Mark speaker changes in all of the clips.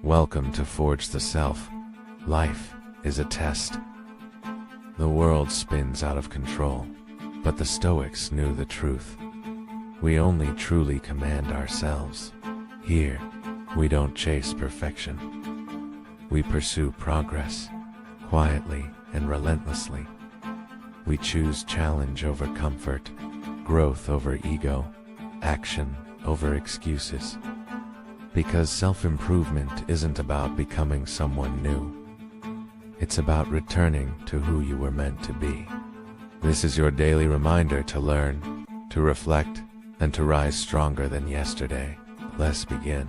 Speaker 1: Welcome to Forge the Self. Life is a test. The world spins out of control, but the Stoics knew the truth. We only truly command ourselves. Here, we don't chase perfection. We pursue progress, quietly and relentlessly. We choose challenge over comfort, growth over ego, action over excuses. Because self-improvement isn't about becoming someone new. It's about returning to who you were meant to be. This is your daily reminder to learn, to reflect, and to rise stronger than yesterday. Let's begin.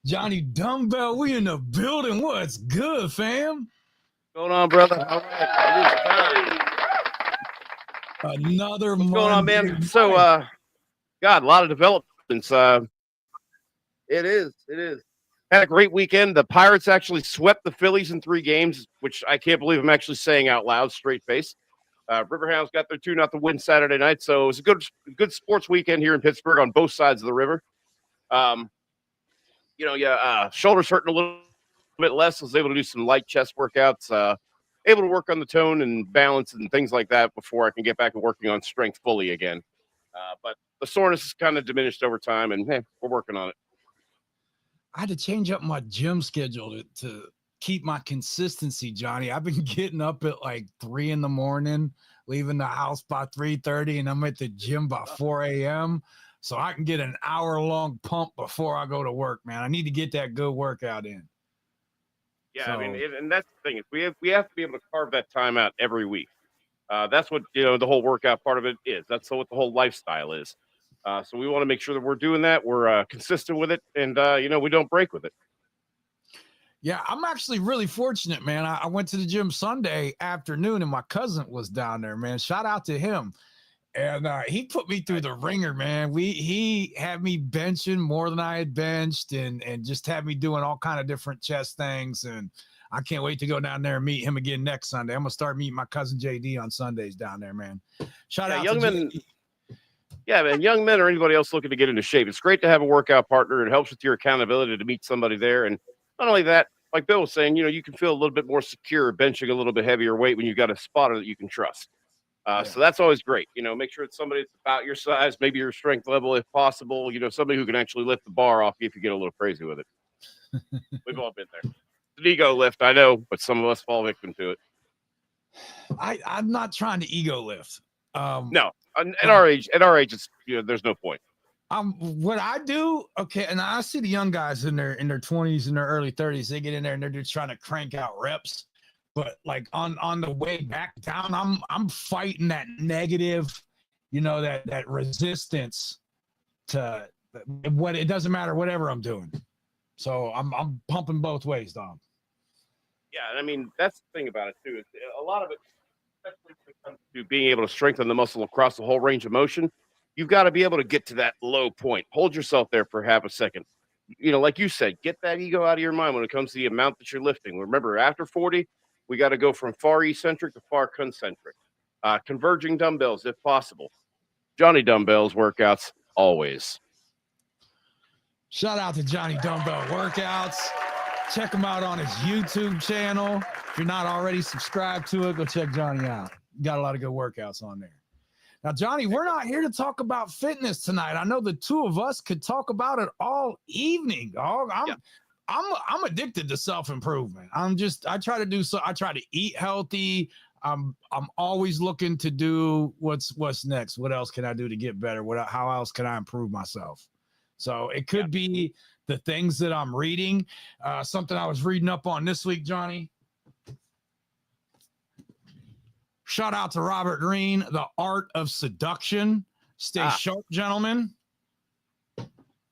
Speaker 2: Johnny Dumbbell, we in the building. What's good, fam?
Speaker 3: What's going on, brother? All right.
Speaker 2: Another
Speaker 3: What's going on, man? So, God, a lot of developments. It is. Had a great weekend. The Pirates actually swept the Phillies in 3 games, which I can't believe I'm actually saying out loud, straight face. Riverhounds got their 2-0 win Saturday night, so it was a good sports weekend here in Pittsburgh on both sides of the river. Shoulders hurting a little bit less. I was able to do some light chest workouts, able to work on the tone and balance and things like that before I can get back to working on strength fully again. But the soreness is kind of diminished over time, and hey, we're working on it.
Speaker 2: I had to change up my gym schedule to keep my consistency, Johnny. I've been getting up at like 3 a.m, leaving the house by 3:30, and I'm at the gym by 4 a.m. So I can get an hour-long pump before I go to work, man. I need to get that good workout in.
Speaker 3: Yeah, so, I mean, and that's the thing. We have to be able to carve that time out every week. That's what, the whole workout part of it is. That's what the whole lifestyle is. So we want to make sure that we're doing that. We're consistent with it, and, we don't break with it.
Speaker 2: Yeah, I'm actually really fortunate, man. I went to the gym Sunday afternoon, and my cousin was down there, man. Shout out to him. And he put me through the ringer, man. He had me benching more than I had benched and just had me doing all kind of different chest things. And I can't wait to go down there and meet him again next Sunday. I'm going to start meeting my cousin JD on Sundays down there, man. Shout out
Speaker 3: young
Speaker 2: to
Speaker 3: men.
Speaker 2: JD.
Speaker 3: Yeah, man, young men or anybody else looking to get into shape. It's great to have a workout partner. It helps with your accountability to meet somebody there. And not only that, like Bill was saying, you can feel a little bit more secure benching a little bit heavier weight when you've got a spotter that you can trust. So that's always great. Make sure it's somebody that's about your size, maybe your strength level if possible. Somebody who can actually lift the bar off you if you get a little crazy with it. We've all been there. It's an ego lift, I know, but some of us fall victim to it.
Speaker 2: I'm not trying to ego lift.
Speaker 3: No, at our age, it's there's no point.
Speaker 2: What I do, okay, and I see the young guys in their 20s and their early 30s. They get in there and they're just trying to crank out reps. But like on the way back down, I'm fighting that negative, that resistance to what it doesn't matter, whatever I'm doing. So I'm pumping both ways, Dom.
Speaker 3: Yeah, and I mean that's the thing about it too. Is a lot of it, especially when it comes to being able to strengthen the muscle across the whole range of motion, you've got to be able to get to that low point. Hold yourself there for half a second. Like you said, get that ego out of your mind when it comes to the amount that you're lifting. Remember, after 40. We got to go from far eccentric to far concentric. Converging dumbbells, if possible. Johnny Dumbbell's workouts, always.
Speaker 2: Shout out to Johnny Dumbbell Workouts. Check him out on his YouTube channel. If you're not already subscribed to it, go check Johnny out. got a lot of good workouts on there. Now, Johnny, we're not here to talk about fitness tonight. I know the two of us could talk about it all evening, dog. I'm addicted to self-improvement. I try to eat healthy. I'm always looking to do what's next. What else can I do to get better? How else can I improve myself? So it could be the things that I'm reading. Something I was reading up on this week, Johnny. Shout out to Robert Greene, The Art of Seduction. Stay sharp, gentlemen.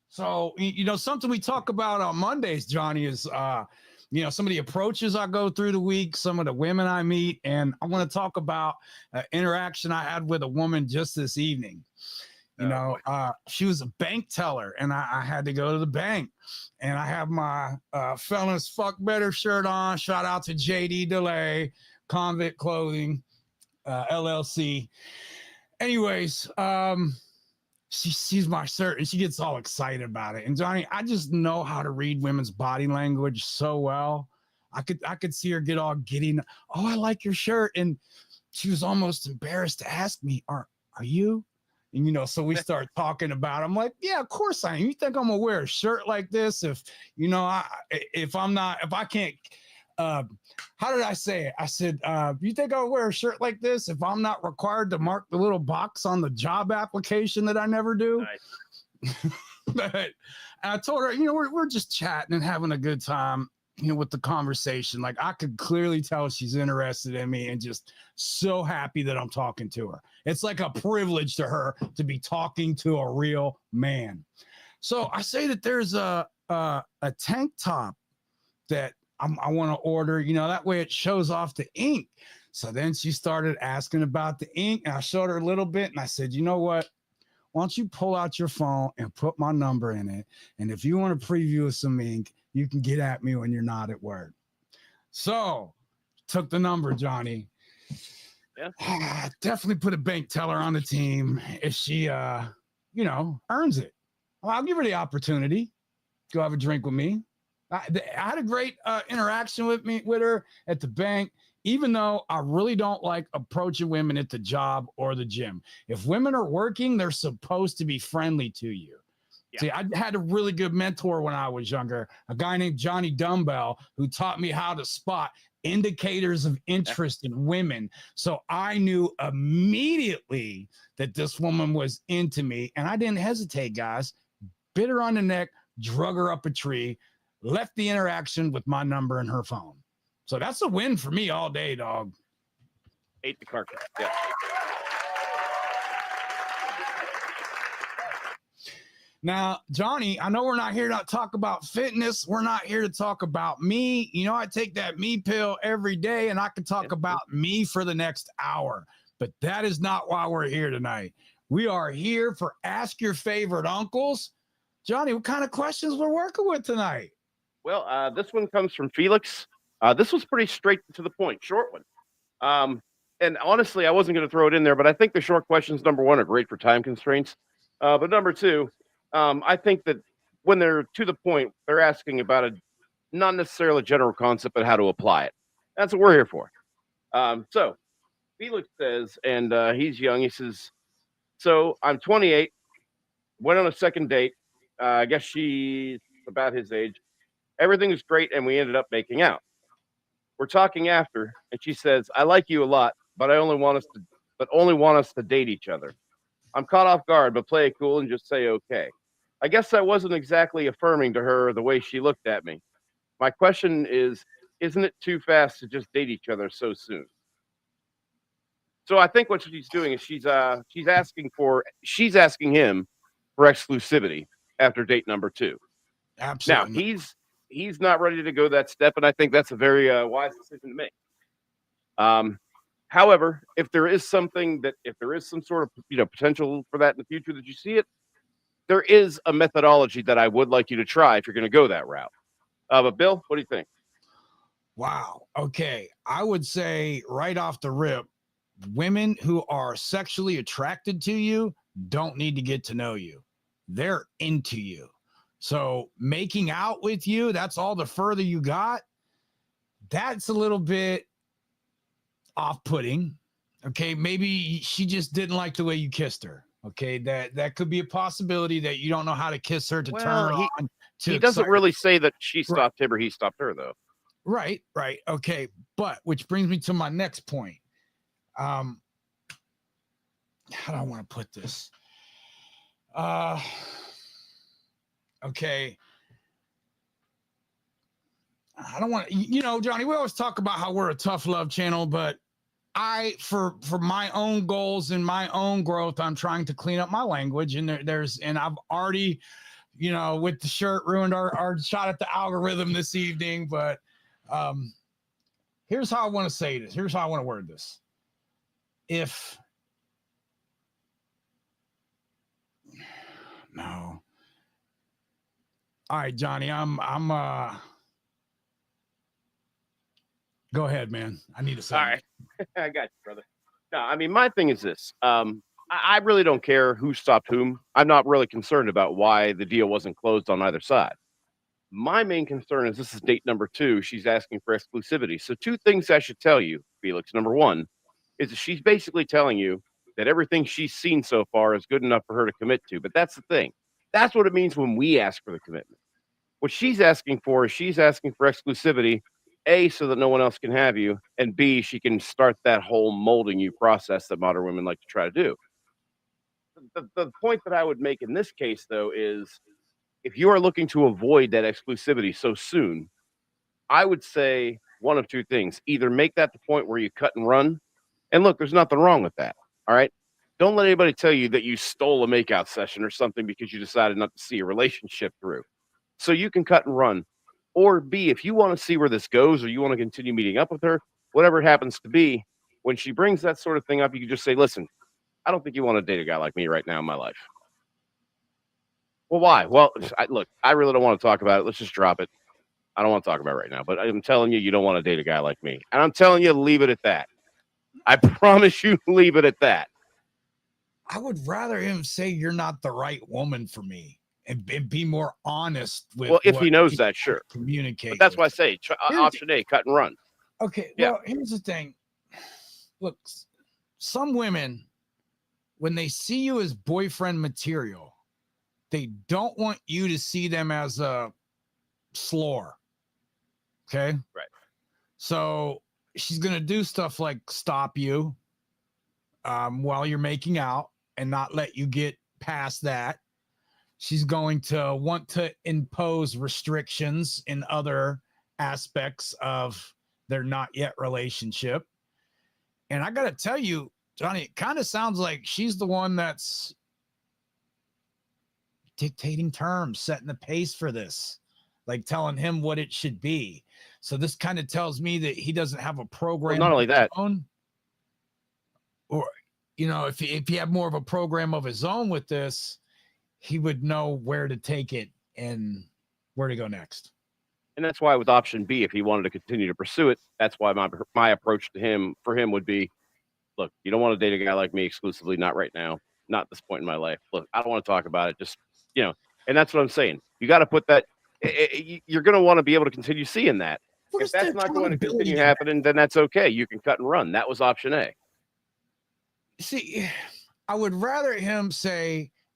Speaker 2: So, something we talk about on Mondays, Johnny, is, some of the approaches I go through the week, some of the women I meet, and I want to talk about an interaction I had with a woman just this evening. She was a bank teller, and I had to go to the bank, and I have my Fellas Fuck Better shirt on. Shout out to JD DeLay, Convict Clothing, LLC. Anyways, she sees my shirt and she gets all excited about it. And Johnny, I just know how to read women's body language so well. I could see her get all giddy. Oh, I like your shirt. And she was almost embarrassed to ask me, are you? And, so we start talking about it. I'm like, yeah, of course I am. You think I'm gonna wear a shirt like this? If I can't, how did I say it? I said, you think I'll wear a shirt like this if I'm not required to mark the little box on the job application that I never do? Nice. But I told her, we're just chatting and having a good time, with the conversation. Like, I could clearly tell she's interested in me and just so happy that I'm talking to her. It's like a privilege to her to be talking to a real man. So I say that there's a tank top that I want to order, that way it shows off the ink. So then she started asking about the ink, and I showed her a little bit, and I said, you know what? Why don't you pull out your phone and put my number in it? And if you want to preview some ink, you can get at me when you're not at work. So took the number, Johnny. Yeah. Definitely put a bank teller on the team if she, earns it. Well, I'll give her the opportunity. Go have a drink with me. I had a great interaction with her at the bank, even though I really don't like approaching women at the job or the gym. If women are working, they're supposed to be friendly to you. Yeah. See, I had a really good mentor when I was younger, a guy named Johnny Dumbbell, who taught me how to spot indicators of interest in women. So I knew immediately that this woman was into me, and I didn't hesitate, guys. Bit her on the neck, drug her up a tree, left the interaction with my number in her phone. So that's a win for me all day, dog.
Speaker 3: Ate the carcass. Yeah.
Speaker 2: Now, Johnny, I know we're not here to talk about fitness. We're not here to talk about me. I take that me pill every day, and I can talk about me for the next hour. But that is not why we're here tonight. We are here for Ask Your Favorite Uncles. Johnny, what kind of questions we're working with tonight?
Speaker 3: Well, this one comes from Felix. This was pretty straight to the point, short one. And honestly, I wasn't going to throw it in there, but I think the short questions, number one, are great for time constraints. But number two, I think that when they're to the point, they're asking about not necessarily a general concept, but how to apply it. That's what we're here for. So Felix says, and he's young, he says, so I'm 28, went on a second date. I guess she's about his age. Everything was great, and we ended up making out. We're talking after, and she says, I like you a lot, but only want us to date each other. I'm caught off guard, but play it cool and just say okay. I guess I wasn't exactly affirming to her the way she looked at me. My question is, isn't it too fast to just date each other so soon? So I think what she's doing is she's asking him for exclusivity after date number 2.
Speaker 2: Absolutely.
Speaker 3: Now he's not ready to go that step, and I think that's a very wise decision to make. However, if there is some sort of potential for that in the future that you see it, there is a methodology that I would like you to try if you're going to go that route. But Bill, what do you think?
Speaker 2: Wow. Okay. I would say right off the rip, women who are sexually attracted to you don't need to get to know you. They're into you. So making out with you, that's all the further you got. That's a little bit off-putting. Okay, maybe she just didn't like the way you kissed her. Okay, that could be a possibility that you don't know how to kiss her to turn her on.
Speaker 3: He doesn't really say that she stopped him or he stopped her, though.
Speaker 2: Right. Okay, but which brings me to my next point. How do I want to put this? Okay. I don't want to, Johnny, we always talk about how we're a tough love channel, but for my own goals and my own growth, I'm trying to clean up my language, and and I've already, with the shirt ruined our shot at the algorithm this evening. But here's how I want to say this. Here's how I want to word this. No. All right, Johnny, I'm go ahead, man. I need to say.
Speaker 3: All right. I got you, brother. No, I mean, my thing is this. I really don't care who stopped whom. I'm not really concerned about why the deal wasn't closed on either side. My main concern is this is date number 2. She's asking for exclusivity. So 2 things I should tell you, Felix. Number 1 is that she's basically telling you that everything she's seen so far is good enough for her to commit to. But that's the thing. That's what it means when we ask for the commitment. What she's asking for is she's asking for exclusivity, A, so that no one else can have you, and B, she can start that whole molding you process that modern women like to try to do. The point that I would make in this case, though, is if you are looking to avoid that exclusivity so soon, I would say one of 2 things. Either make that the point where you cut and run, and look, there's nothing wrong with that, all right? Don't let anybody tell you that you stole a makeout session or something because you decided not to see a relationship through. So you can cut and run. Or B, if you want to see where this goes or you want to continue meeting up with her, whatever it happens to be, when she brings that sort of thing up, you can just say, listen, I don't think you want to date a guy like me right now in my life. Well, why? Well, look, I really don't want to talk about it. Let's just drop it. I don't want to talk about it right now, but I'm telling you, you don't want to date a guy like me. And I'm telling you, leave it at that. I promise you, leave it at that.
Speaker 2: I would rather him say you're not the right woman for me and be more honest with.
Speaker 3: Well, if he knows that, sure.
Speaker 2: Communicate.
Speaker 3: But that's why I say option A, cut and run.
Speaker 2: Okay. Well, here's the thing. Look, some women, when they see you as boyfriend material, they don't want you to see them as a slore. Okay.
Speaker 3: Right.
Speaker 2: So she's going to do stuff like stop you while you're making out and not let you get past that. She's going to want to impose restrictions in other aspects of their not yet relationship. And I got to tell you, Johnny, it kind of sounds like she's the one that's dictating terms, setting the pace for this, like telling him what it should be. So this kind of tells me that he doesn't have a program.
Speaker 3: Well, not only that,
Speaker 2: or, if he had more of a program of his own with this, he would know where to take it and where to go next.
Speaker 3: And that's why with option B, if he wanted to continue to pursue it, that's why my approach to him would be, look, you don't want to date a guy like me exclusively, not right now, not at this point in my life. Look, I don't want to talk about it. Just, and that's what I'm saying. You got to put that, you're going to want to be able to continue seeing that. If that's not going to continue happening, then that's okay. You can cut and run. That was option A.
Speaker 2: See, I would rather him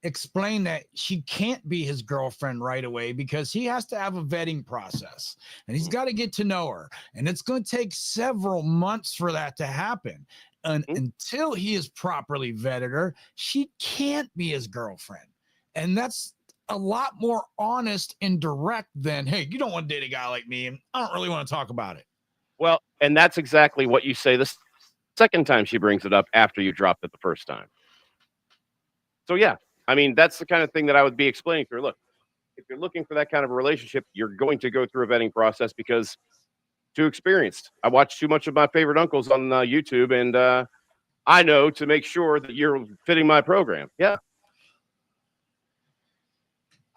Speaker 2: explain that she can't be his girlfriend right away because he has to have a vetting process and he's got to get to know her. And it's going to take several months for that to happen. And until he has properly vetted her, she can't be his girlfriend. And that's a lot more honest and direct than, hey, you don't want to date a guy like me, and I don't really want to talk about it.
Speaker 3: Well, and that's exactly what you say the second time she brings it up after you dropped it the first time. So, yeah, I mean, that's the kind of thing that I would be explaining to her. Look, if you're looking for that kind of a relationship, you're going to go through a vetting process because too experienced. I watch too much of my favorite uncles on YouTube, and I know to make sure that you're fitting my program. Yeah.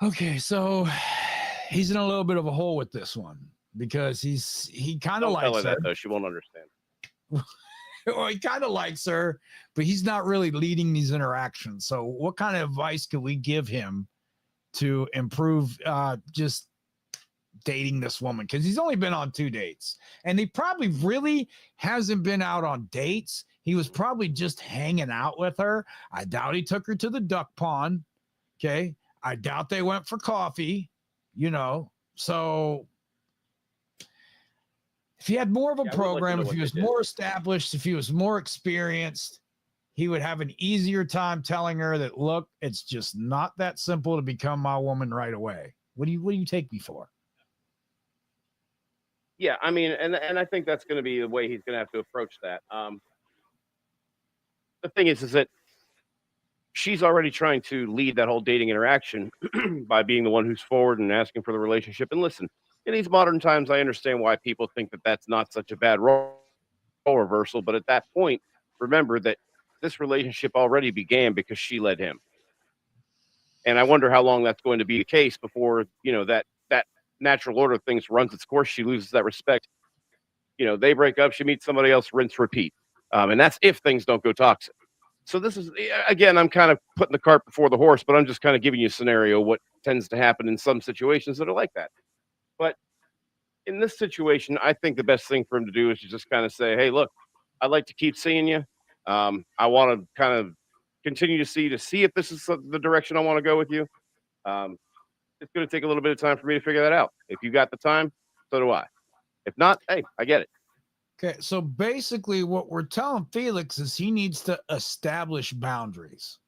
Speaker 2: Okay, so he's in a little bit of a hole with this one because he kind of likes her.
Speaker 3: That, though. She won't understand.
Speaker 2: Well, he kind of likes her, but he's not really leading these interactions. So what kind of advice could we give him to improve just dating this woman because he's only been on 2 dates. And he probably really hasn't been out on dates. He was probably just hanging out with her. I doubt he took her to the duck pond. Okay. I doubt they went for coffee, So if he had more of a program, if he was more established, if he was more experienced, he would have an easier time telling her that, look, it's just not that simple to become my woman right away. What do you take me for?
Speaker 3: Yeah, I mean, and I think that's going to be the way he's going to have to approach that. The thing is that she's already trying to lead that whole dating interaction by being the one who's forward and asking for the relationship. And listen, in these modern times, I understand why people think that that's not such a bad role reversal. But at that point, remember that this relationship already began because she led him. And I wonder how long that's going to be the case before, that natural order of things runs its course. She loses that respect. They break up, she meets somebody else, rinse, repeat. And that's if things don't go toxic. So this is, again, I'm kind of putting the cart before the horse, but I'm just kind of giving you a scenario, what tends to happen in some situations that are like that. But in this situation, I think the best thing for him to do is to just kind of say, hey, look, I'd like to keep seeing you. I want to kind of continue to see if this is the direction I want to go with you. It's going to take a little bit of time for me to figure that out. If you got the time, so do I. If not, hey, I get it.
Speaker 2: Okay, so basically what we're telling Felix is he needs to establish boundaries.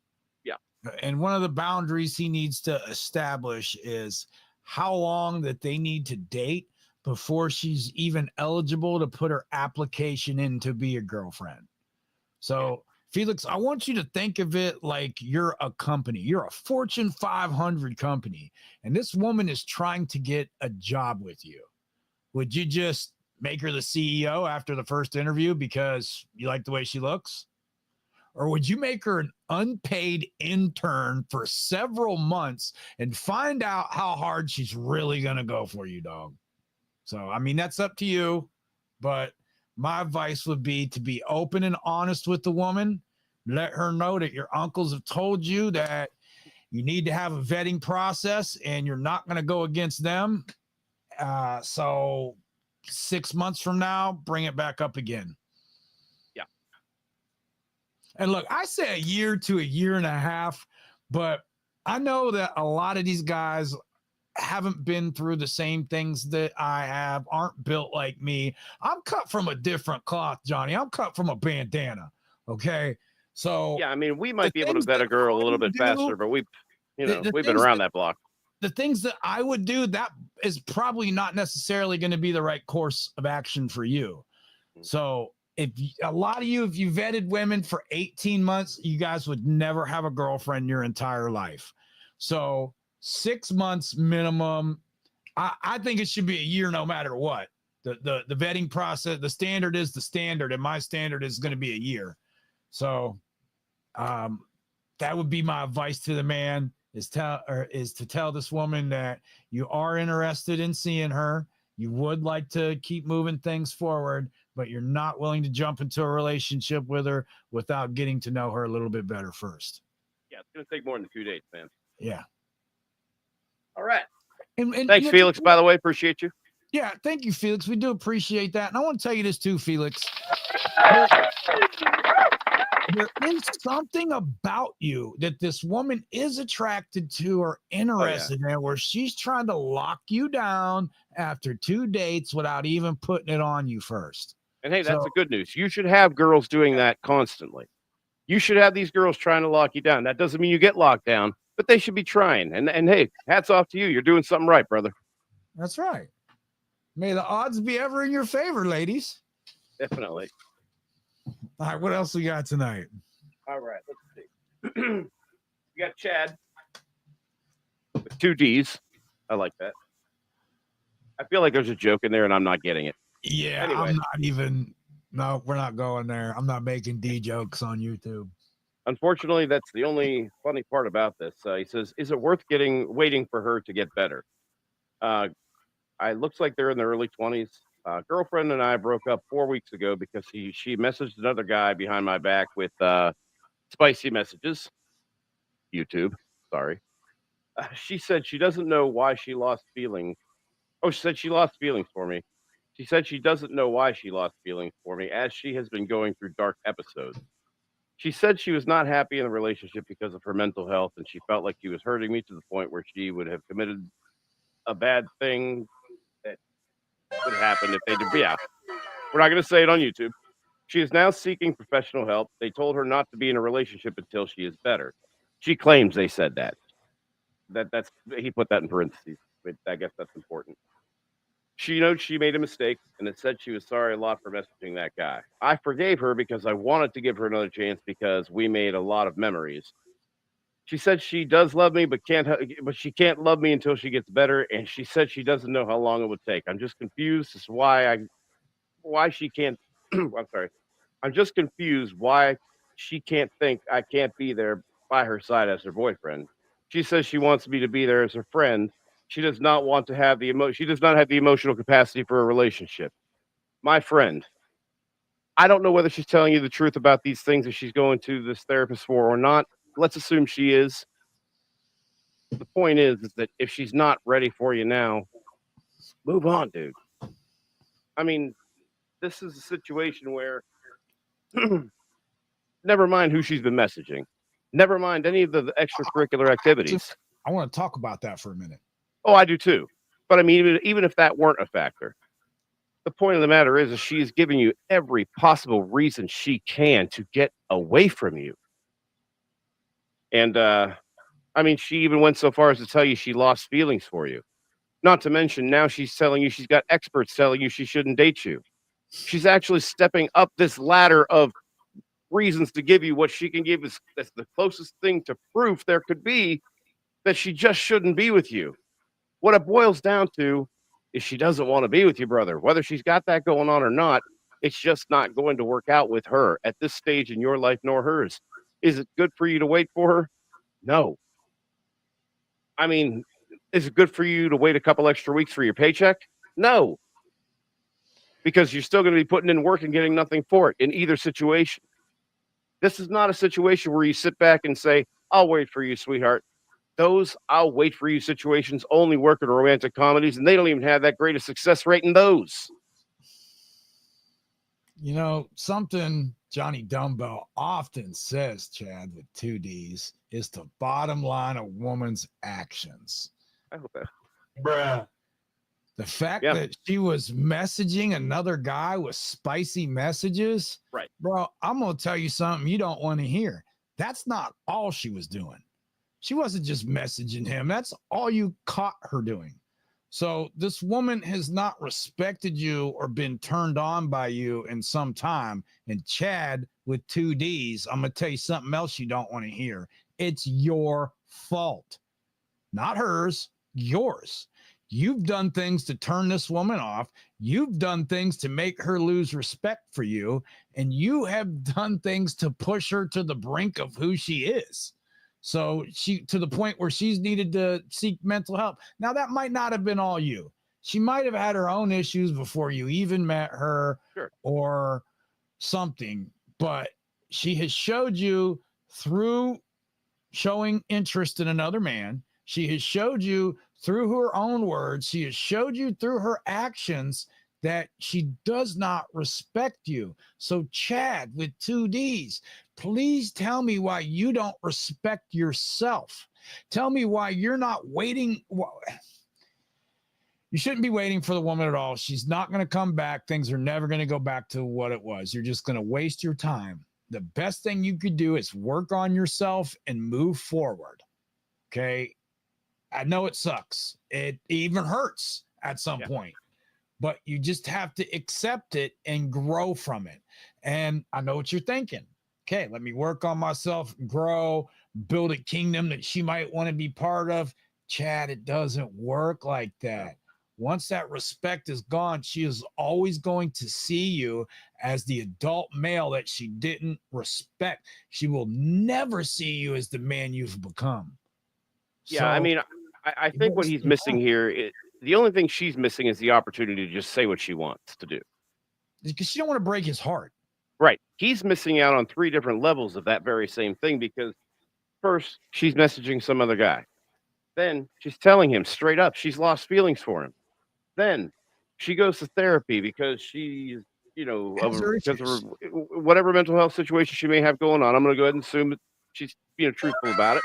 Speaker 3: Yeah.
Speaker 2: And one of the boundaries he needs to establish is how long that they need to date before she's even eligible to put her application in to be a girlfriend. So, Felix, I want you to think of it like you're a company. You're a Fortune 500 company, and this woman is trying to get a job with you. Would you just make her the CEO after the first interview because you like the way she looks? Or would you make her an unpaid intern for several months and find out how hard she's really going to go for you, dog? So, I mean, that's up to you, but my advice would be to be open and honest with the woman. Let her know that your uncles have told you that you need to have a vetting process and you're not going to go against them. So 6 months from now, bring it back up again.
Speaker 3: Yeah.
Speaker 2: And look, I say a year to a year and a half, but I know that a lot of these guys haven't been through the same things that I have, aren't built like me. I'm cut from a different cloth, Johnny. I'm cut from a bandana. Okay. So
Speaker 3: yeah, I mean, we might be able to vet a girl a little bit faster, but we've been around that block.
Speaker 2: The things that I would do, that is probably not necessarily going to be the right course of action for you. So if a lot of you, if you vetted women for 18 months, you guys would never have a girlfriend your entire life. So 6 months minimum. I think it should be a year no matter what. The vetting process, the standard is the standard, and my standard is going to be a year. So that would be my advice to the man, is to tell this woman that you are interested in seeing her. You would like to keep moving things forward, but you're not willing to jump into a relationship with her without getting to know her a little bit better first.
Speaker 3: Yeah, it's going to take more than 2 dates, man.
Speaker 2: Yeah.
Speaker 3: All right.
Speaker 2: And
Speaker 3: thanks, Felix, by the way. Appreciate you.
Speaker 2: Yeah, thank you, Felix. We do appreciate that. And I want to tell you this too, Felix. There is something about you that this woman is attracted to or interested in, where she's trying to lock you down after 2 dates without even putting it on you first.
Speaker 3: And hey, that's the good news. You should have girls doing that constantly. You should have these girls trying to lock you down. That doesn't mean you get locked down, but they should be trying. And hey, hats off to you. You're doing something right, brother.
Speaker 2: That's right. May the odds be ever in your favor, ladies.
Speaker 3: Definitely.
Speaker 2: All right, what else we got tonight?
Speaker 3: All right, let's see. We got Chad with 2 D's. I like that. I feel like there's a joke in there and I'm not getting it.
Speaker 2: Yeah, anyway. I'm not even. No, we're not going there. I'm not making D jokes on YouTube.
Speaker 3: Unfortunately, that's the only funny part about this. He says, is it worth waiting for her to get better? It looks like they're in their early 20s. Girlfriend and I broke up 4 weeks ago because she messaged another guy behind my back with spicy messages. YouTube, sorry. She said she doesn't know why she lost feeling Oh, she said she lost feelings for me. She said she doesn't know why she lost feelings for me, as she has been going through dark episodes. She said she was not happy in the relationship because of her mental health, and she felt like he was hurting me to the point where she would have committed a bad thing that would happen if they did. Yeah, we're not going to say it on YouTube. She is now seeking professional help. They told her not to be in a relationship until she is better. She claims they said that. That's he put that in parentheses. But I guess that's important. She knows she made a mistake and it said she was sorry a lot for messaging that guy. I forgave her because I wanted to give her another chance because we made a lot of memories. She said she does love me, but she can't love me until she gets better. And she said she doesn't know how long it would take. I'm just confused as to why she can't. I'm sorry. I'm just confused why she can't think I can't be there by her side as her boyfriend. She says she wants me to be there as her friend. She does not want to have the She does not have the emotional capacity for a relationship. My friend, I don't know whether she's telling you the truth about these things that she's going to this therapist for or not. Let's assume she is. The point is that if she's not ready for you now, move on, dude. I mean, this is a situation where never mind who she's been messaging. Never mind any of the extracurricular activities.
Speaker 2: I want to talk about that for a minute.
Speaker 3: Oh, I do too. But I mean, even if that weren't a factor, the point of the matter is she is giving you every possible reason she can to get away from you. And I mean, she even went so far as to tell you she lost feelings for you. Not to mention now she's telling you she's got experts telling you she shouldn't date you. She's actually stepping up this ladder of reasons to give you what she can give is that's the closest thing to proof there could be that she just shouldn't be with you. What it boils down to is she doesn't want to be with you, brother. Whether she's got that going on or not, it's just not going to work out with her at this stage in your life nor hers. Is it good for you to wait for her? No. I mean, is it good for you to wait a couple extra weeks for your paycheck? No. Because you're still going to be putting in work and getting nothing for it in either situation. This is not a situation where you sit back and say, I'll wait for you, sweetheart. Those I'll wait for you situations only work in romantic comedies, and they don't even have that great a success rate in those.
Speaker 2: You know, something Johnny Dumbbell often says, Chad, with two D's, is the bottom line of woman's actions.
Speaker 3: I hope that.
Speaker 2: Bruh. The fact that she was messaging another guy with spicy messages,
Speaker 3: right,
Speaker 2: bro, I'm going to tell you something you don't want to hear. That's not all she was doing. She wasn't just messaging him. That's all you caught her doing. So this woman has not respected you or been turned on by you in some time. And Chad with two D's, I'm going to tell you something else you don't want to hear. It's your fault, not hers, yours. You've done things to turn this woman off. You've done things to make her lose respect for you. And you have done things to push her to the brink of who she is. So she, to the point where she's needed to seek mental help. Now, that might not have been all you. She might have had her own issues before you even met her,
Speaker 3: sure,
Speaker 2: or something. But she has showed you through showing interest in another man. She has showed you through her own words. She has showed you through her actions that she does not respect you. So Chad with two D's, please tell me why you don't respect yourself. Tell me why you're not waiting. You shouldn't be waiting for the woman at all. She's not going to come back. Things are never going to go back to what it was. You're just going to waste your time. The best thing you could do is work on yourself and move forward. Okay. I know it sucks. It even hurts at some point, but you just have to accept it and grow from it. And I know what you're thinking. Okay, let me work on myself, grow, build a kingdom that she might want to be part of. Chad, it doesn't work like that. Once that respect is gone, she is always going to see you as the adult male that she didn't respect. She will never see you as the man you've become.
Speaker 3: Yeah, so, I mean, I think what he's missing here, the only thing she's missing is the opportunity to just say what she wants to do.
Speaker 2: Because she don't want to break his heart.
Speaker 3: Right. He's missing out on 3 different levels of that very same thing, because first, she's messaging some other guy. Then she's telling him straight up she's lost feelings for him. Then she goes to therapy because she's,
Speaker 2: Has her
Speaker 3: because of her,
Speaker 2: issues.
Speaker 3: whatever mental health situation she may have going on. I'm going to go ahead and assume that she's, truthful about it.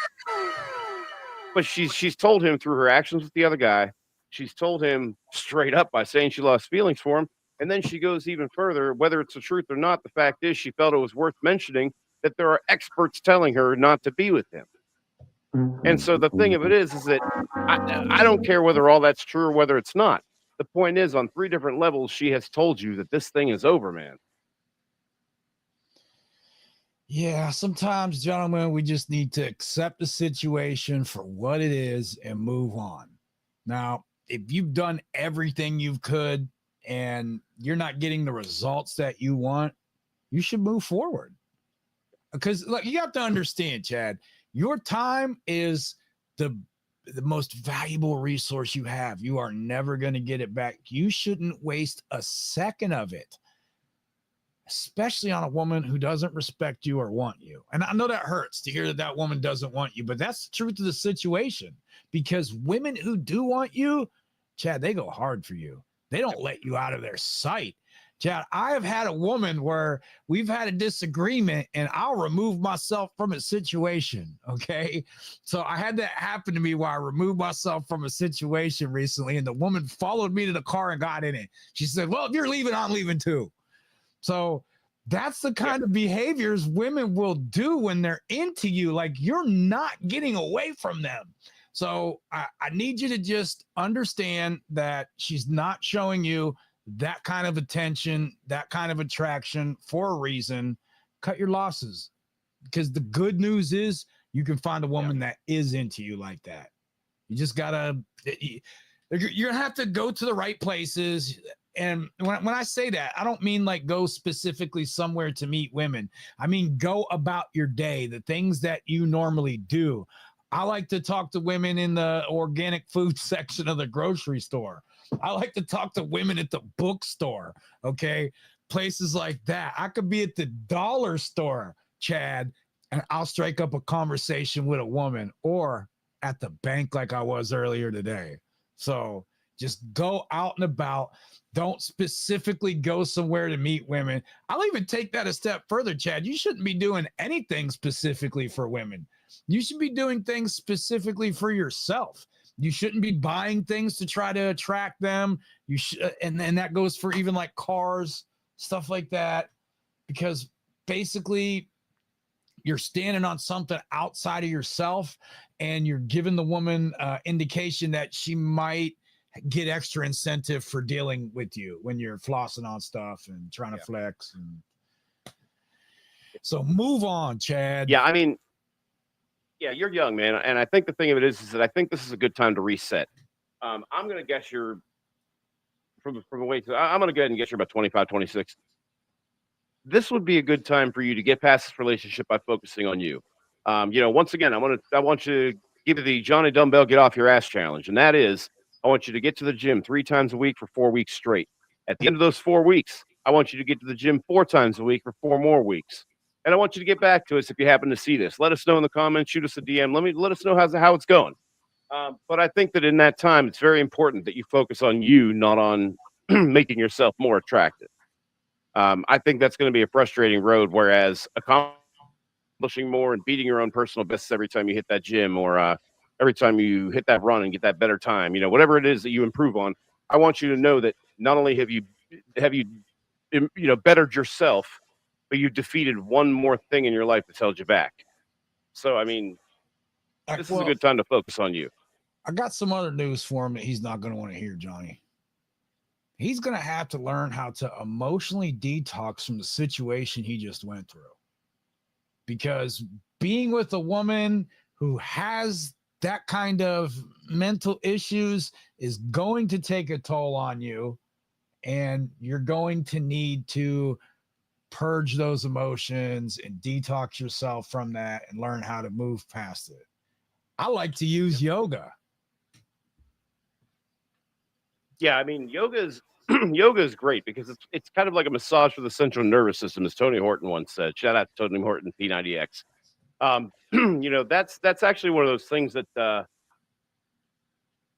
Speaker 3: But she's told him through her actions with the other guy. She's told him straight up by saying she lost feelings for him. And then she goes even further, whether it's the truth or not. The fact is, she felt it was worth mentioning that there are experts telling her not to be with him. And so the thing of it is that I don't care whether all that's true or whether it's not. The point is, on 3 different levels, she has told you that this thing is over, man.
Speaker 2: Yeah, sometimes, gentlemen, we just need to accept the situation for what it is and move on. Now, if you've done everything you could and you're not getting the results that you want, you should move forward. Because look, you have to understand, Chad, your time is the most valuable resource you have. You are never going to get it back. You shouldn't waste a second of it, especially on a woman who doesn't respect you or want you. And I know that hurts to hear that that woman doesn't want you, but that's the truth of the situation, because women who do want you, Chad, they go hard for you. They don't let you out of their sight. Chad, I have had a woman where we've had a disagreement and I'll remove myself from a situation. Okay. So I had that happen to me where I removed myself from a situation recently, and the woman followed me to the car and got in it. She said, well, if you're leaving, I'm leaving too. So that's the kind of behaviors women will do when they're into you. Like, you're not getting away from them. So I need you to just understand that she's not showing you that kind of attention, that kind of attraction for a reason. Cut your losses, because the good news is you can find a woman that is into you like that. You just gotta, you're gonna have to go to the right places. And when I say that, I don't mean like go specifically somewhere to meet women. I mean, go about your day, the things that you normally do. I like to talk to women in the organic food section of the grocery store. I like to talk to women at the bookstore. Okay. Places like that. I could be at the dollar store, Chad, and I'll strike up a conversation with a woman, or at the bank like I was earlier today. So just go out and about. Don't specifically go somewhere to meet women. I'll even take that a step further, Chad. You shouldn't be doing anything specifically for women. You should be doing things specifically for yourself. You shouldn't be buying things to try to attract them. You should, and that goes for even like cars, stuff like that, because basically you're standing on something outside of yourself, and you're giving the woman indication that she might get extra incentive for dealing with you when you're flossing on stuff and trying to flex. And so move on, Chad.
Speaker 3: Yeah, I mean, yeah, you're young, man, and I think the thing of it is that I think this is a good time to reset. I'm going to guess you're from a way to. I'm going to go ahead and guess you're about 25, 26. This would be a good time for you to get past this relationship by focusing on you. Once again, I want you to give you the Johnny Dumbbell Get Off Your Ass challenge, and that is, I want you to get to the gym 3 times a week for 4 weeks straight. At the end of those 4 weeks, I want you to get to the gym 4 times a week for 4 more weeks. And I want you to get back to us if you happen to see this. Let us know in the comments. Shoot us a DM. Let us know how it's going. But I think that in that time, it's very important that you focus on you, not on making yourself more attractive. I think that's going to be a frustrating road. Whereas accomplishing more and beating your own personal bests every time you hit that gym, or every time you hit that run and get that better time, whatever it is that you improve on, I want you to know that not only have you bettered yourself, but you defeated one more thing in your life that's held you back. So, I mean, this is a good time to focus on you.
Speaker 2: I got some other news for him that he's not going to want to hear, Johnny. He's going to have to learn how to emotionally detox from the situation he just went through. Because being with a woman who has that kind of mental issues is going to take a toll on you, and you're going to need to purge those emotions and detox yourself from that and learn how to move past it. I like to use yoga.
Speaker 3: Yeah, I mean, yoga is great because it's kind of like a massage for the central nervous system, as Tony Horton once said. Shout out to Tony Horton, P90X. That's actually one of those things that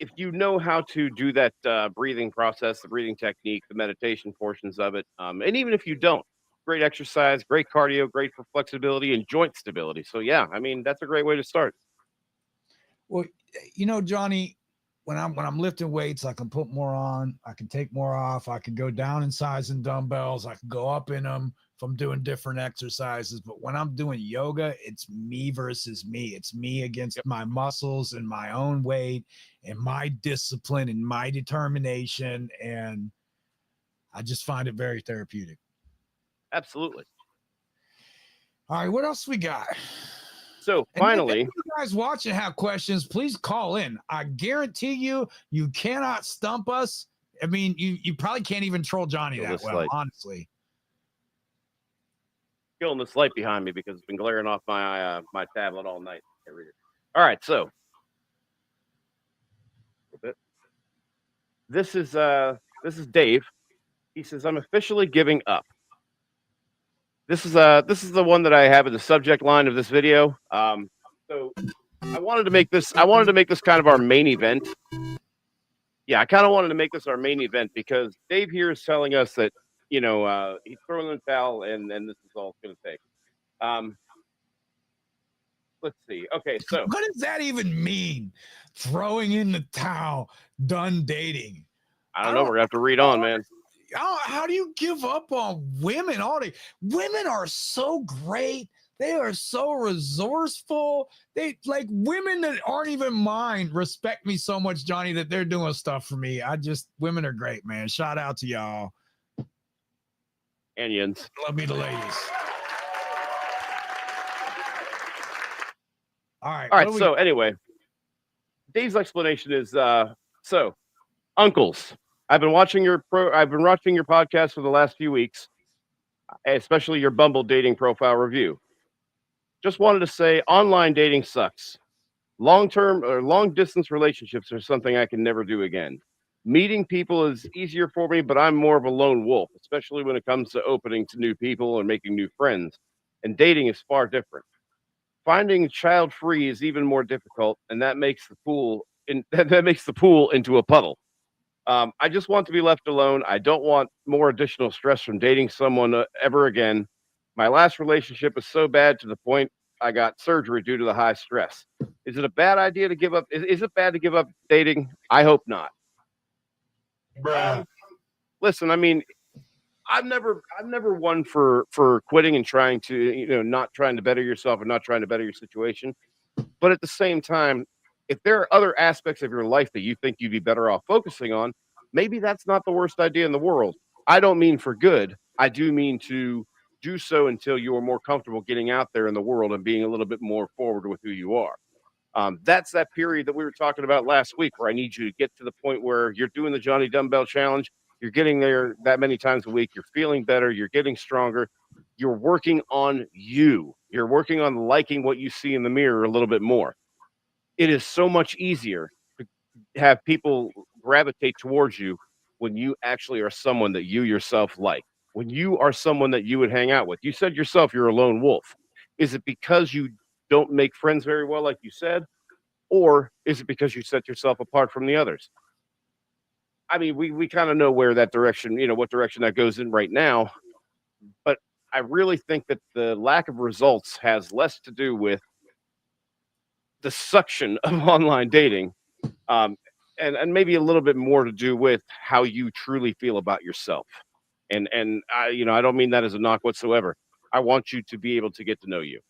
Speaker 3: if you know how to do that breathing process, the breathing technique, the meditation portions of it, and even if you don't, great exercise, great cardio, great for flexibility and joint stability. So yeah, I mean that's a great way to start.
Speaker 2: Well, Johnny, when I'm lifting weights, I can put more on, I can take more off, I can go down in size in dumbbells, I can go up in them if I'm doing different exercises. But when I'm doing yoga, it's me versus me. It's me against my muscles and my own weight and my discipline and my determination. And I just find it very therapeutic.
Speaker 3: Absolutely.
Speaker 2: All right, what else we got?
Speaker 3: So finally,
Speaker 2: if you guys watching have questions, please call in. I guarantee you cannot stump us. I mean, you probably can't even troll Johnny that well, honestly.
Speaker 3: Killing this light behind me because it's been glaring off my my tablet all night. All right, so this is Dave. He says, "I'm officially giving up." This is the one that I have in the subject line of this video. So I wanted to make this kind of our main event. Yeah, I kind of wanted to make this our main event because Dave here is telling us that he's throwing in the towel and this is all it's going to take. Let's see. Okay, so
Speaker 2: what does that even mean? Throwing in the towel, done dating.
Speaker 3: I don't know. We're gonna have to read on, man.
Speaker 2: How do you give up on women? Women are so great. They are so resourceful. They like women that aren't even mine respect me so much, Johnny, that they're doing stuff for me. Women are great, man. Shout out to y'all.
Speaker 3: Onions.
Speaker 2: Love me the ladies. All right.
Speaker 3: So anyway, Dave's explanation is so uncles. I've been watching your podcast for the last few weeks, especially your Bumble dating profile review. Just wanted to say online dating sucks. Long-term or long-distance relationships are something I can never do again. Meeting people is easier for me, but I'm more of a lone wolf, especially when it comes to opening to new people and making new friends. And dating is far different. Finding child-free is even more difficult, and that makes the pool into a puddle. I just want to be left alone. I don't want more additional stress from dating someone ever again. My last relationship was so bad to the point I got surgery due to the high stress. Is it a bad idea to give up? Is it bad to give up dating? I hope not. Listen, I mean, I've never one for quitting and trying to, not trying to better yourself and not trying to better your situation. But at the same time, if there are other aspects of your life that you think you'd be better off focusing on, maybe that's not the worst idea in the world. I don't mean for good. I do mean to do so until you are more comfortable getting out there in the world and being a little bit more forward with who you are. That's that period that we were talking about last week where I need you to get to the point where you're doing the Johnny Dumbbell Challenge. You're getting there that many times a week. You're feeling better. You're getting stronger. You're working on you. You're working on liking what you see in the mirror a little bit more. It is so much easier to have people gravitate towards you when you actually are someone that you yourself like, when you are someone that you would hang out with. You said yourself you're a lone wolf. Is it because you don't make friends very well, like you said, or is it because you set yourself apart from the others? I mean, we kind of know where that direction, what direction that goes in right now, but I really think that the lack of results has less to do with the suction of online dating, and maybe a little bit more to do with how you truly feel about yourself. And I don't mean that as a knock whatsoever. I want you to be able to get to know you,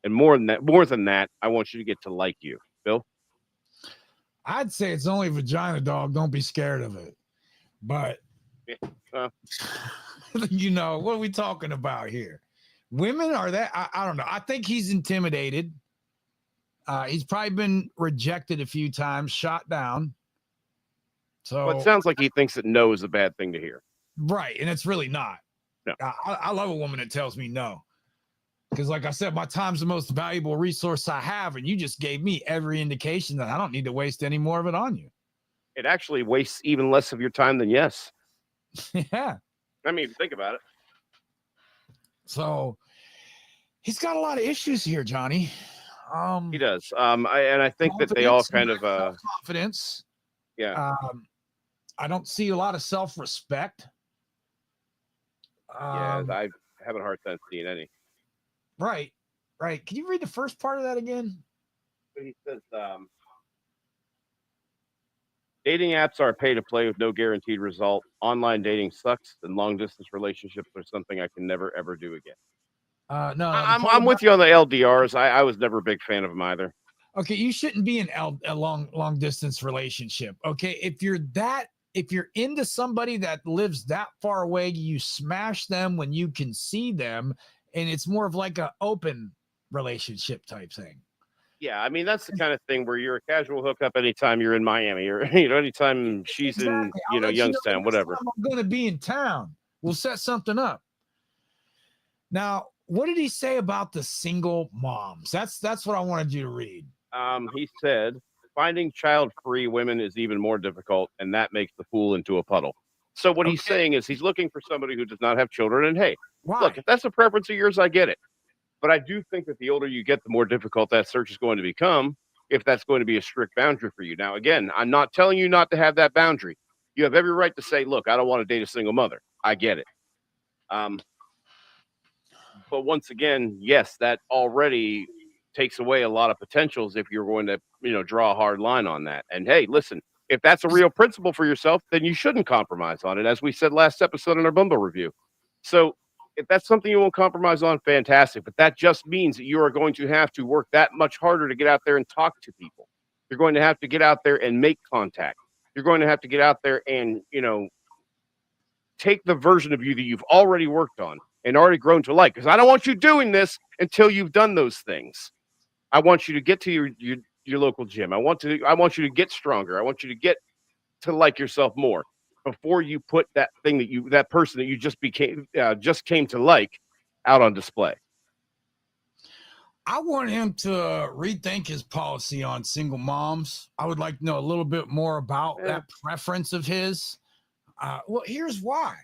Speaker 3: and more than that, I want you to get to like you. Bill,
Speaker 2: I'd say it's only vagina, dog. Don't be scared of it. But what are we talking about here? Women are that? I don't know. I think he's intimidated. He's probably been rejected a few times, shot down. So
Speaker 3: it sounds like he thinks that no is a bad thing to hear.
Speaker 2: Right. And it's really not.
Speaker 3: No.
Speaker 2: I love a woman that tells me no. Because like I said, my time's the most valuable resource I have. And you just gave me every indication that I don't need to waste any more of it on you.
Speaker 3: It actually wastes even less of your time than yes.
Speaker 2: Yeah.
Speaker 3: I mean, think about it.
Speaker 2: So he's got a lot of issues here, Johnny.
Speaker 3: He does. I think that they all kind of
Speaker 2: confidence.
Speaker 3: Yeah.
Speaker 2: I don't see a lot of self-respect.
Speaker 3: Yeah, I have a hard time seeing any.
Speaker 2: Right. Can you read the first part of that again?
Speaker 3: He says, dating apps are pay to play with no guaranteed result. Online dating sucks, and long distance relationships are something I can never ever do again.
Speaker 2: No,
Speaker 3: I'm with you on the LDRs. I was never a big fan of them either.
Speaker 2: Okay, you shouldn't be in a long distance relationship. Okay, if you're into somebody that lives that far away, you smash them when you can see them, and it's more of like a open relationship type thing.
Speaker 3: Yeah, I mean that's the kind of thing where you're a casual hookup anytime you're in Miami, or anytime she's in Youngstown, whatever.
Speaker 2: I'm going to be in town. We'll set something up. Now, what did he say about the single moms? That's what I wanted you to read.
Speaker 3: He said finding child-free women is even more difficult, and that makes the fool into a puddle. So what he's saying is he's looking for somebody who does not have children. And hey, look, if that's a preference of yours, I get it. But I do think that the older you get, the more difficult that search is going to become if that's going to be a strict boundary for you. Now, again, I'm not telling you not to have that boundary. You have every right to say, look, I don't want to date a single mother. I get it. But once again, yes, that already takes away a lot of potentials if you're going to, draw a hard line on that. And hey, listen, if that's a real principle for yourself, then you shouldn't compromise on it, as we said last episode in our Dumbbell review. So if that's something you won't compromise on, fantastic. But that just means that you are going to have to work that much harder to get out there and talk to people. You're going to have to get out there and make contact. You're going to have to get out there and, take the version of you that you've already worked on and already grown to like. Because I don't want you doing this until you've done those things. I want you to get to your local gym. I want you to get stronger. I want you to get to like yourself more before you put that person that you just came to like out on display.
Speaker 2: I want him to rethink his policy on single moms. I would like to know a little bit more about that preference of his. Well, here's why.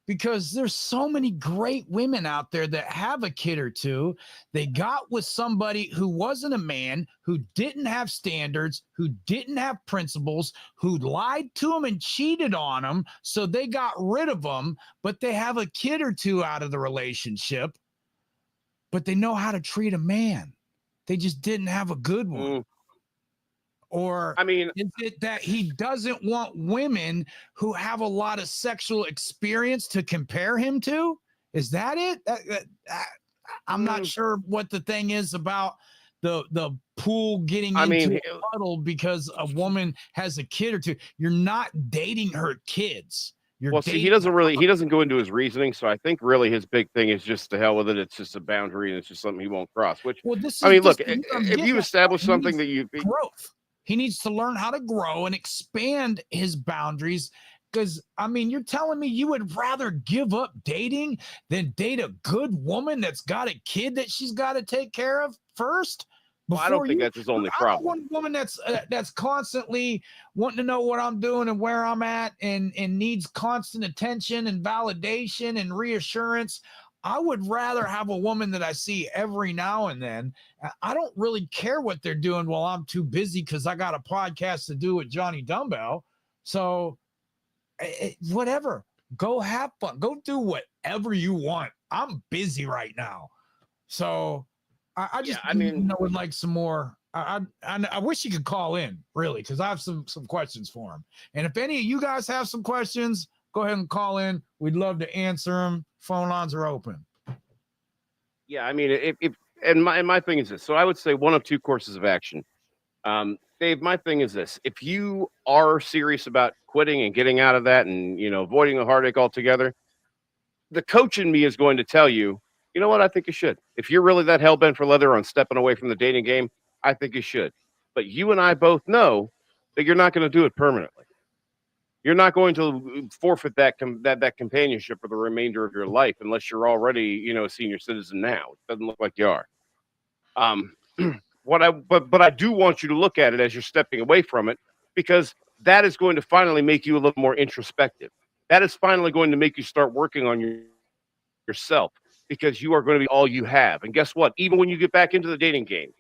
Speaker 2: Because there's so many great women out there that have a kid or two. They got with somebody who wasn't a man, who didn't have standards, who didn't have principles, who lied to them and cheated on them. So they got rid of them, but they have a kid or two out of the relationship, but they know how to treat a man. They just didn't have a good one. Or is it that he doesn't want women who have a lot of sexual experience to compare him to? Is that it? I'm not sure what the thing is about the pool getting into a puddle because a woman has a kid or two. You're not dating her kids.
Speaker 3: He doesn't go into his reasoning. So I think really his big thing is just to hell with it. It's just a boundary and it's just something he won't cross, which, if you establish something that
Speaker 2: growth. He needs to learn how to grow and expand his boundaries. Because, you're telling me you would rather give up dating than date a good woman that's got a kid that she's got to take care of first?
Speaker 3: Well, I don't think that's his only problem.
Speaker 2: I don't want a woman that's constantly wanting to know what I'm doing and where I'm at and needs constant attention and validation and reassurance. I would rather have a woman that I see every now and then. I don't really care what they're doing while I'm too busy because I got a podcast to do with Johnny Dumbbell. So whatever, go have fun. Go do whatever you want. I'm busy right now. So I just would like some more. I wish you could call in, really, because I have some questions for him. And if any of you guys have some questions, go ahead and call in. We'd love to answer them. Phone lines are open.
Speaker 3: Yeah, my thing is this. So I would say one of two courses of action. Dave, my thing is this. If you are serious about quitting and getting out of that and, avoiding the heartache altogether, the coach in me is going to tell you, you know what, I think you should. If you're really that hell-bent for leather on stepping away from the dating game, I think you should. But you and I both know that you're not going to do it permanently. You're not going to forfeit that companionship for the remainder of your life unless you're already, a senior citizen now. It doesn't look like you are. But I do want you to look at it as you're stepping away from it, because that is going to finally make you a little more introspective. That is finally going to make you start working on yourself, because you are going to be all you have. And guess what? Even when you get back into the dating game,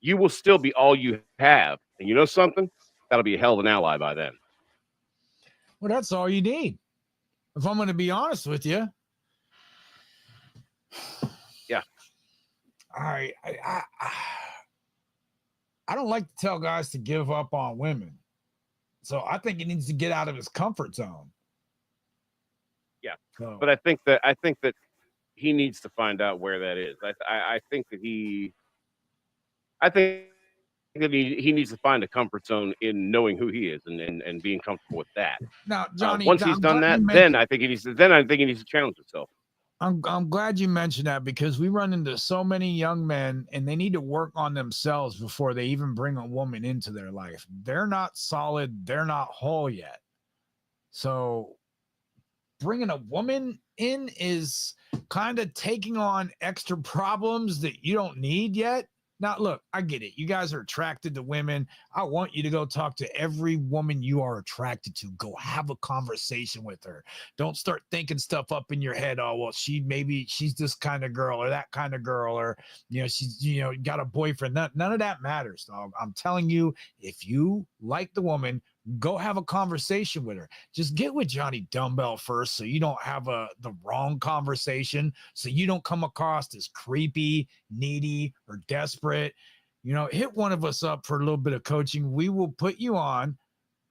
Speaker 3: you will still be all you have. And you know something? That'll be a hell of an ally by then.
Speaker 2: Well, that's all you need. If I'm going to be honest with you.
Speaker 3: Yeah.
Speaker 2: All right. I don't like to tell guys to give up on women. So I think he needs to get out of his comfort zone.
Speaker 3: Yeah.
Speaker 2: So,
Speaker 3: But I think that he needs to find out where that is. I think that he needs to find a comfort zone in knowing who he is and being comfortable with that.
Speaker 2: now, Johnny,
Speaker 3: Once he's done that, then I think he needs to challenge himself.
Speaker 2: I'm glad you mentioned that, because we run into so many young men and they need to work on themselves before they even bring a woman into their life. They're not solid. They're not whole yet. So bringing a woman in is kind of taking on extra problems that you don't need yet. Now, look, I get it. You guys are attracted to women. I want you to go talk to every woman you are attracted to. Go have a conversation with her. Don't start thinking stuff up in your head. Oh, well, she's this kind of girl or that kind of girl, or, she's, got a boyfriend. None of that matters, dog. I'm telling you, if you like the woman, go have a conversation with her. Just get with Johnny Dumbbell first, so you don't have the wrong conversation, so you don't come across as creepy, needy, or desperate. Hit one of us up for a little bit of coaching. We will put you on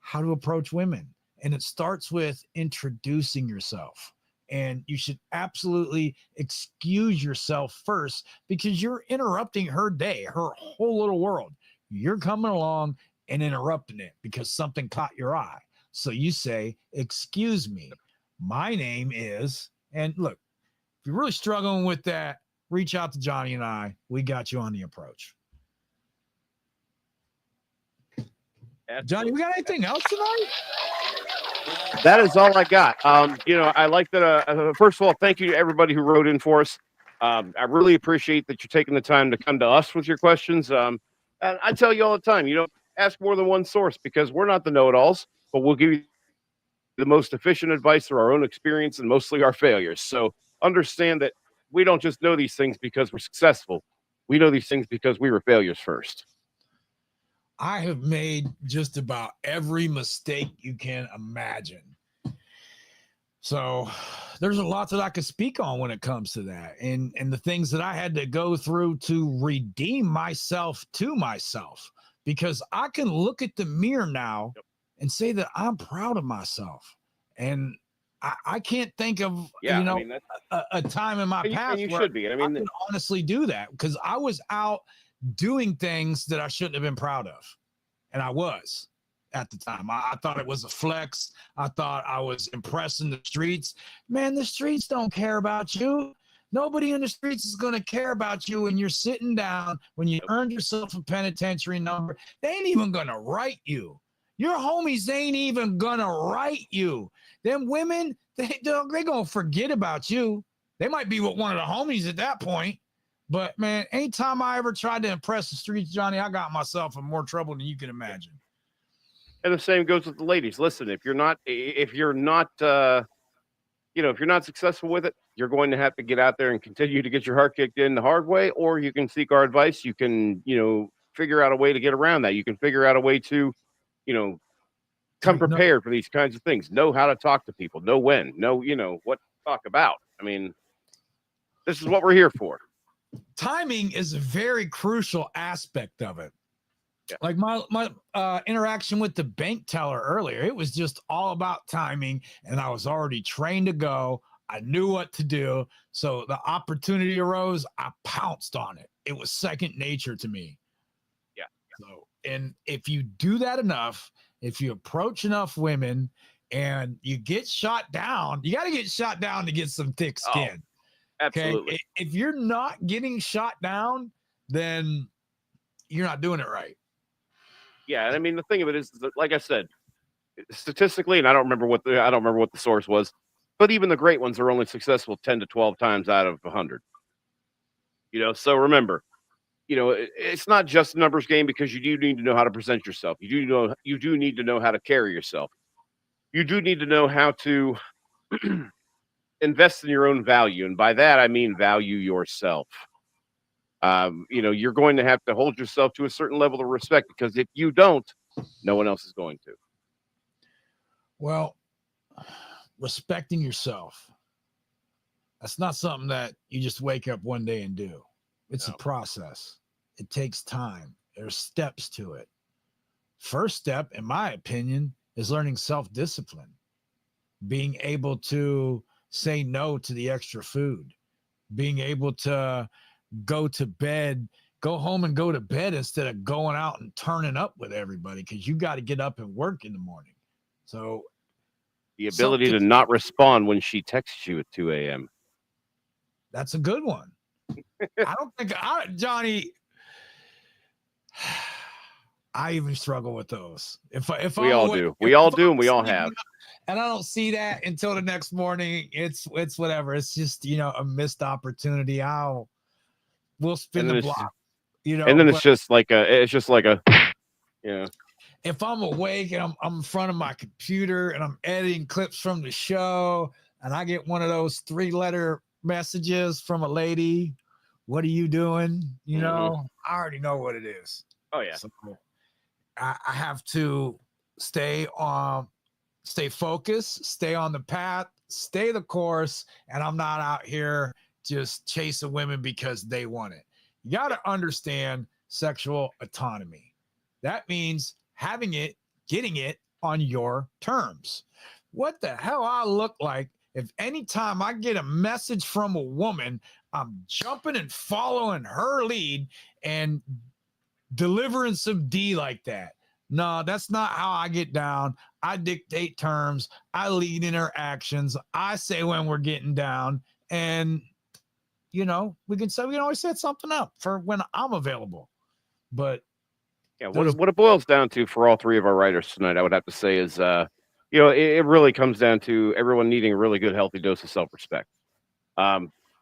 Speaker 2: how to approach women. And it starts with introducing yourself. And you should absolutely excuse yourself first, because you're interrupting her day, her whole little world. You're coming along and interrupting it because something caught your eye. So you say, excuse me, my name is, and look, if you're really struggling with that, reach out to Johnny and I. We got you on the approach.
Speaker 3: Absolutely.
Speaker 2: Johnny, we got anything else tonight?
Speaker 3: That is all I got. I like that. First of all, thank you to everybody who wrote in for us. I really appreciate that you're taking the time to come to us with your questions. And I tell you all the time, ask more than one source, because we're not the know-it-alls, but we'll give you the most efficient advice through our own experience and mostly our failures. So understand that we don't just know these things because we're successful. We know these things because we were failures first.
Speaker 2: I have made just about every mistake you can imagine. So there's a lot that I could speak on when it comes to that, and the things that I had to go through to redeem myself to myself, because I can look at the mirror now and say that I'm proud of myself. And I can't think of, a time in my past
Speaker 3: you
Speaker 2: where
Speaker 3: should be.
Speaker 2: I can honestly do that, because I was out doing things that I shouldn't have been proud of. And I was at the time. I thought it was a flex. I thought I was impressing the streets. Man, the streets don't care about you. Nobody in the streets is going to care about you when you're sitting down, when you earned yourself a penitentiary number. They ain't even going to write you. Your homies ain't even going to write you. Them women, they're going to forget about you. They might be with one of the homies at that point. But, man, anytime I ever tried to impress the streets, Johnny, I got myself in more trouble than you can imagine.
Speaker 3: And the same goes with the ladies. Listen, if you're not successful with it, you're going to have to get out there and continue to get your heart kicked in the hard way, or you can seek our advice. You can, figure out a way to get around that. You can figure out a way to, come prepared for these kinds of things. Know how to talk to people. Know when. Know, what to talk about. I mean, this is what we're here for.
Speaker 2: Timing is a very crucial aspect of it. Yeah. Like my interaction with the bank teller earlier, it was just all about timing, and I was already trained to go. I knew what to do. So the opportunity arose, I pounced on it. It was second nature to me.
Speaker 3: Yeah.
Speaker 2: So, and if you do that enough, if you approach enough women and you get shot down, you got to get shot down to get some thick skin.
Speaker 3: Absolutely.
Speaker 2: Okay? If you're not getting shot down, then you're not doing it right.
Speaker 3: Yeah, and I mean, the thing of it is that, like I said, statistically, and I don't remember what the source was, but even the great ones are only successful 10 to 12 times out of 100. So remember, it's not just a numbers game, because you do need to know how to present yourself. You do need to know how to carry yourself. You do need to know how to invest in your own value, and by that I mean value yourself. You're going to have to hold yourself to a certain level of respect, because if you don't, no one else is going to.
Speaker 2: Well, respecting yourself. That's not something that you just wake up one day and do. It's a process. It takes time. There's steps to it. First step, in my opinion, is learning self-discipline, being able to say no to the extra food, being able to go home and go to bed instead of going out and turning up with everybody, because you got to get up and work in the morning. So
Speaker 3: the ability to not respond when she texts you at 2 a.m.
Speaker 2: That's a good one. I don't think Johnny, I even struggle with those. If
Speaker 3: we all do, we all do, and we all have.
Speaker 2: And I don't see that until the next morning. It's whatever. It's just, a missed opportunity. We'll spin the block,
Speaker 3: And then it's just like a,
Speaker 2: if I'm awake and I'm in front of my computer and I'm editing clips from the show and I get one of those 3-letter messages from a lady, what are you doing? I already know what it is.
Speaker 3: Oh yeah.
Speaker 2: So I have to stay focused, stay on the path, stay the course, and I'm not out here just chasing women because they want it. You got to understand sexual autonomy. That means having it, getting it on your terms. What the hell I look like if anytime I get a message from a woman, I'm jumping and following her lead and delivering some D like that? No, that's not how I get down. I dictate terms. I lead interactions. I say when we're getting down, and we can always set something up for when I'm available. But
Speaker 3: yeah, what it boils down to for all three of our writers tonight, I would have to say is, it really comes down to everyone needing a really good, healthy dose of self-respect.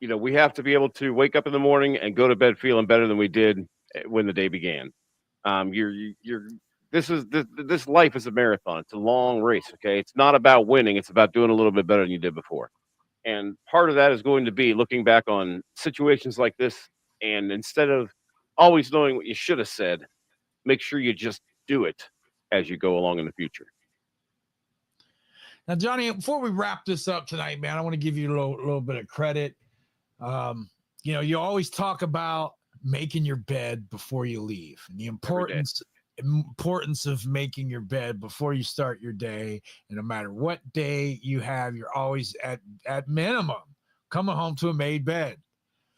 Speaker 3: We have to be able to wake up in the morning and go to bed feeling better than we did when the day began. This life is a marathon. It's a long race. Okay. It's not about winning. It's about doing a little bit better than you did before. And part of that is going to be looking back on situations like this. And instead of always knowing what you should have said, make sure you just do it as you go along in the future.
Speaker 2: Now, Johnny, before we wrap this up tonight, man, I want to give you a little bit of credit. You always talk about making your bed before you leave, and the importance of making your bed before you start your day. And no matter what day you have, you're always at minimum coming home to a made bed.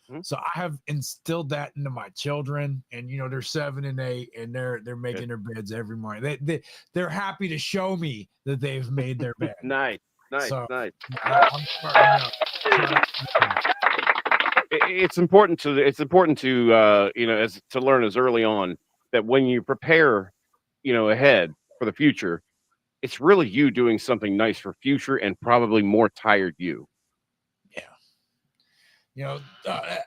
Speaker 2: Mm-hmm. So I have instilled that into my children, and they're 7 and 8, and they're making their beds every morning. They're happy to show me that they've made their bed.
Speaker 3: Nice.
Speaker 2: I'm
Speaker 3: it's important to to learn as early on that when you prepare, ahead for the future, it's really you doing something nice for future and probably more tired you.
Speaker 2: Yeah.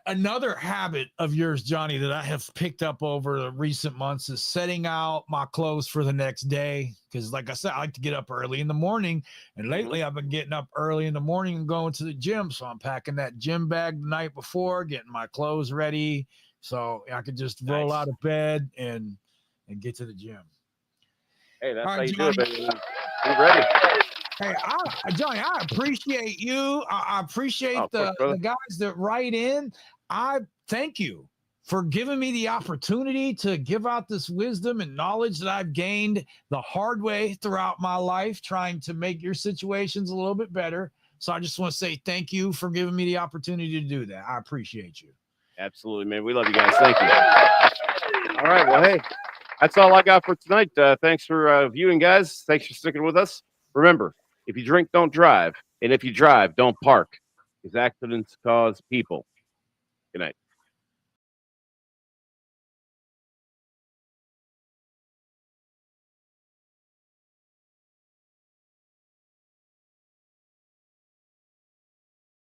Speaker 2: Another habit of yours, Johnny, that I have picked up over the recent months is setting out my clothes for the next day. Because like I said, I like to get up early in the morning. And lately I've been getting up early in the morning and going to the gym. So I'm packing that gym bag the night before, getting my clothes ready, so I could just roll out of bed and get to the gym.
Speaker 3: Hey, that's how you do it, baby. Be ready.
Speaker 2: Hey, Johnny, I appreciate you. I appreciate the guys that write in. I thank you for giving me the opportunity to give out this wisdom and knowledge that I've gained the hard way throughout my life, trying to make your situations a little bit better. So I just want to say thank you for giving me the opportunity to do that. I appreciate you.
Speaker 3: Absolutely, man. We love you guys. Thank you. All right. Well, hey, that's all I got for tonight. Thanks for viewing, guys. Thanks for sticking with us. Remember, if you drink, don't drive. And if you drive, don't park, because accidents cause people. Good night.